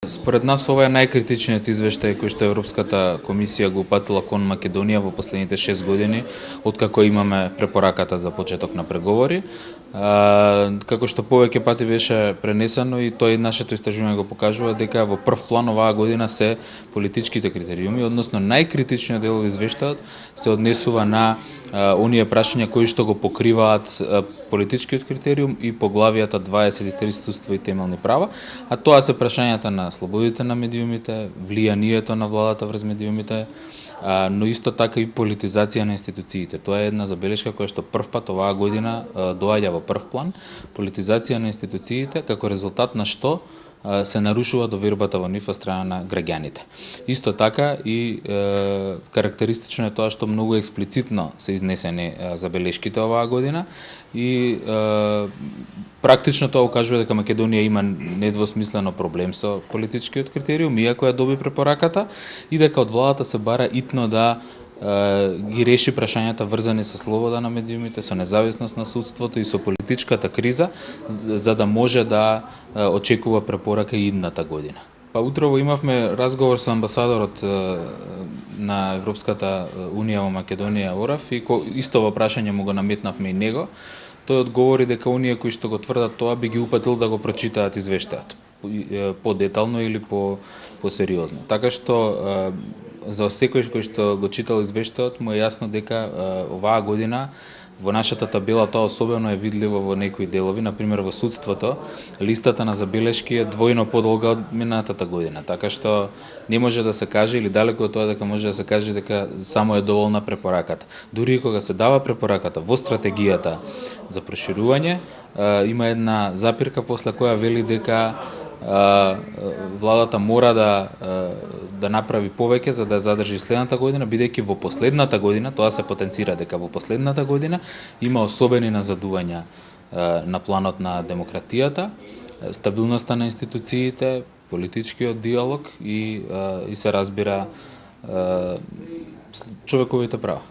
Според нас ова е најкритичниот извештај кој што Европската комисија го упатила кон Македонија во последните 6 години, откако имаме препораката за почеток на преговори. Како што повеќе пати беше пренесено и тој нашето истражување го покажува дека во прв план оваа година се политичките критериуми, односно најкритичниот дел од извештајот се однесува на оние прашања кои што го покриваат политичкиот критериум и поглавијата 23 Судство и темелни права, а тоа се прашањата на слободите на медиумите, влијанието на владата врз медиумите, но исто така и политизација на институциите. Тоа е една забелешка која што првпат оваа година доаѓа во прв план, политизација на институциите како резултат на што се нарушува довербата во нив од страна на граѓаните. Исто така и карактеристично е тоа што многу експлицитно се изнесени забелешките оваа година и практично тоа укажува дека Македонија има недвосмислено проблем со политичкиот критериум, иако ја доби препораката, и дека од владата се бара итно да ги реши прашањата врзани со слобода на медиумите, со независност на судството и со политичката криза, за да може да очекува препорака и идната година. Па утрово имавме разговор со амбасадорот на Европската Унија во Македонија Орав и исто во прашање му го наметнавме и него. Тој одговори дека оние кои што го тврдат тоа би ги упатил да го прочитаат извештајот по-детално или по-сериозно. Така што за секој кој што го читал извештајот му е јасно дека оваа година во нашата табела тоа особено е видливо во некои делови, например во судството, листата на забелешки е двојно подолга од минатата година, така што не може да се каже или далеку од тоа дека може да се каже дека само е доволна препораката. Дури и кога се дава препораката во стратегијата за проширување, има една запирка после која вели дека владата мора да направи повеќе за да задржи следната година, бидејќи во последната година, тоа се потенцира дека во последната година има особени назадувања на планот на демократијата, стабилноста на институциите, политичкиот диалог и се разбира човековите права.